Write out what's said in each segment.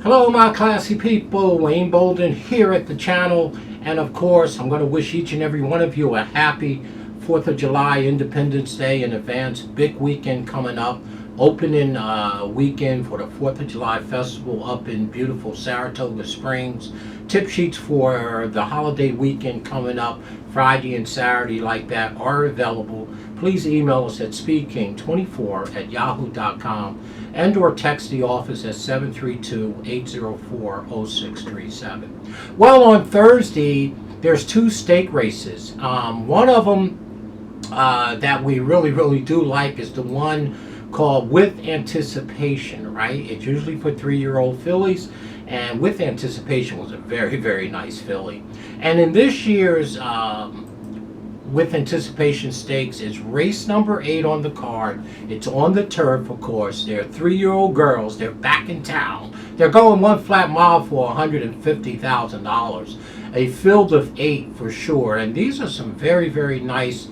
Hello my classy people, Wayne Bolden here at the channel, and of course I'm going to wish each and every one of you a happy 4th of July Independence Day in advance. Big weekend coming up, opening weekend for the 4th of July festival up in beautiful Saratoga Springs. Tip sheets for the holiday weekend coming up Friday and Saturday like that are available. Please email us at speedking24@yahoo.com and or text the office at 732-804-0637. Well, on Thursday, there's two stake races. One of them that we really do like is the one called With Anticipation, right? It's usually for 3-year-old fillies, and With Anticipation was a very nice filly. And in this year's With Anticipation Stakes is race number 8 on the card. It's on the turf, of course. They're 3-year-old girls. They're back in town. They're going 1 flat mile for $150,000. A field of 8 for sure. And these are some very nice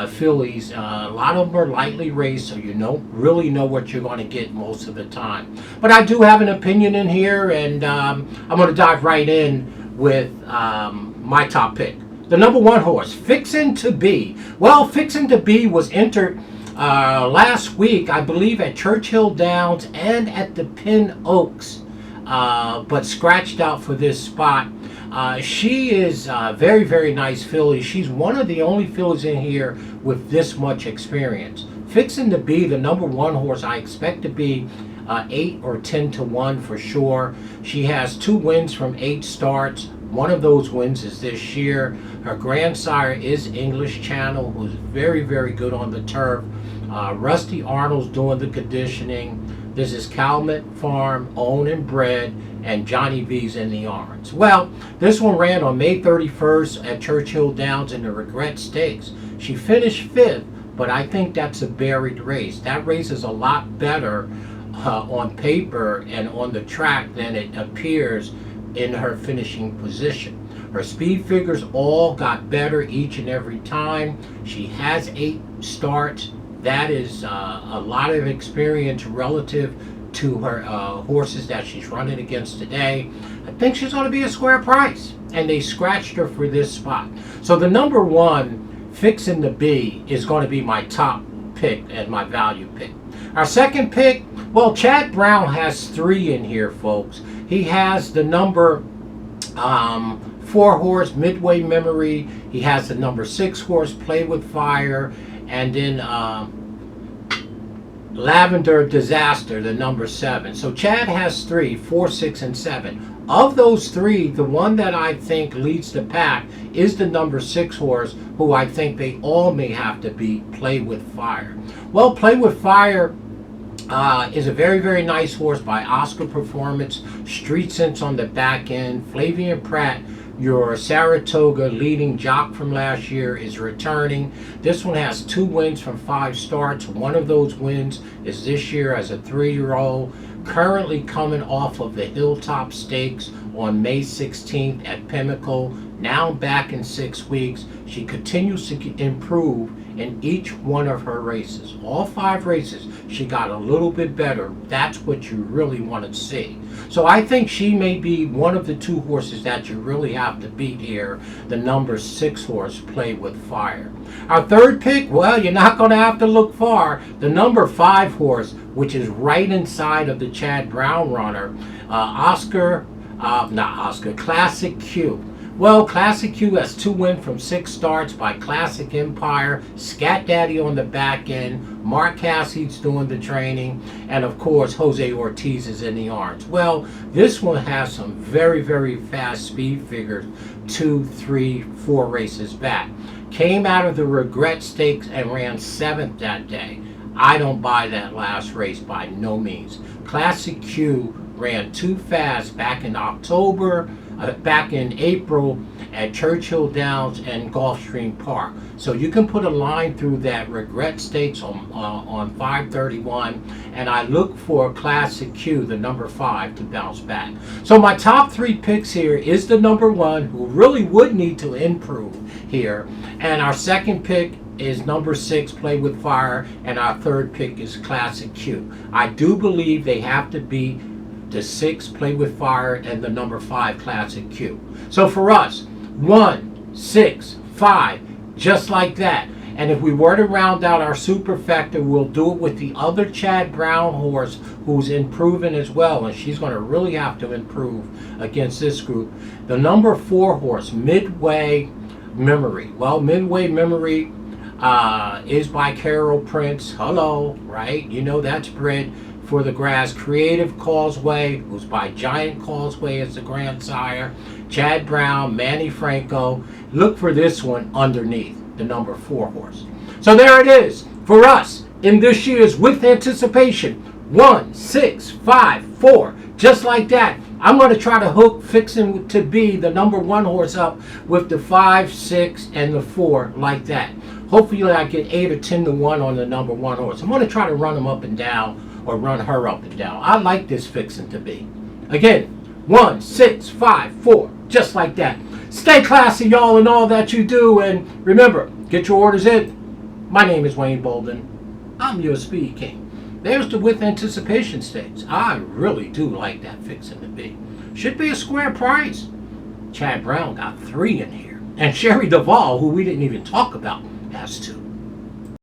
fillies. A lot of them are lightly raced, so you really know what you're going to get most of the time. But I do have an opinion in here, and I'm going to dive right in with my top pick. The number 1 horse, Fixin' to Be. Well, Fixin' to Be was entered last week, I believe, at Churchill Downs and at the Pin Oaks, but scratched out for this spot. She is a very nice filly. She's one of the only fillies in here with this much experience. Fixin' to Be, the number 1 horse, I expect to be 8 or 10 to 1 for sure. She has 2 wins from 8 starts. One of those wins is this year. Her grandsire is English Channel, who's very good on the turf. Rusty Arnold's doing the conditioning. This is Calumet Farm, owned and bred, and Johnny V's in the arms. Well, this one ran on May 31st at Churchill Downs in the Regret Stakes. She finished 5th, but I think that's a buried race. That race is a lot better on paper and on the track than it appears in her finishing position. Her speed figures all got better each and every time. She has 8 starts. That is a lot of experience relative to her horses that she's running against today. I think she's going to be a square price, and they scratched her for this spot. So the number 1, Fixin' to Be, is going to be my top pick and my value pick. Our second pick, well, Chad Brown has 3 in here, folks. He has the number 4 horse, Midway Memory. He has the number 6 horse, Play with Fire. And then Lavender Disaster, the number 7. So Chad has 3, 4, 6, and 7. Of those 3, the one that I think leads the pack is the number 6 horse, who I think they all may have to beat, Play with Fire. Well, Play with Fire is a very nice horse by Oscar Performance. Street Sense on the back end. Flavian Pratt, your Saratoga leading jock from last year, is returning. This one has 2 wins from 5 starts. One of those wins is this year as a 3-year-old. Currently coming off of the Hilltop Stakes on May 16th at Pimlico. Now back in 6 weeks. She continues to improve in each one of her races. All 5 races, she got a little bit better. That's what you really want to see. So I think she may be one of the 2 horses that you really have to beat here. The number 6 horse, Play with Fire. Our third pick, well, you're not going to have to look far. The number 5 horse, which is right inside of the Chad Brown runner, Classic Q. Well, Classic Q has 2 wins from 6 starts by Classic Empire, Scat Daddy on the back end, Mark Cassie's doing the training, and of course Jose Ortiz is in the arms. Well, this one has some very fast speed figures 2, 3, 4 races back. Came out of the Regret Stakes and ran 7th that day. I don't buy that last race by no means. Classic Q ran too fast back in April at Churchill Downs and Gulfstream Park. So you can put a line through that Regret Stakes on 531, and I look for Classic Q, the number 5, to bounce back. So my top 3 picks here is the number 1, who really would need to improve here, and our second pick is number 6, Play with Fire, and our third pick is Classic Q. I do believe they have to beat the 6 Play With Fire, and the number 5 Classic Q. So for us, 1, 6, 5, just like that. And if we were to round out our superfecta, we'll do it with the other Chad Brown horse, who's improving as well, and she's going to really have to improve against this group. The number 4 horse, Midway Memory. Well, Midway Memory is by Carol Prince. Hello, right? You know that's bred for the grass. Creative Causeway, who's by Giant Causeway as the grandsire. Chad Brown, Manny Franco. Look for this one underneath the number 4 horse. So there it is for us in this year's With Anticipation 1, 6, 5, 4. Just like that. I'm going to try to hook Fixin' to Be the number 1 horse up with the 5, 6, and the 4 like that. Hopefully I get 8 or 10 to 1 on the number 1 horse. I'm going to try to run them up and down, or run her up and down. I like this Fixin' to Be. Again, 1, 6, 5, 4. Just like that. Stay classy, y'all, in all that you do. And remember, get your orders in. My name is Wayne Bolden. I'm your Speed King. There's the With Anticipation Stakes. I really do like that Fixin' to Be. Should be a square price. Chad Brown got 3 in here. And Sherry Duvall, who we didn't even talk about, has 2.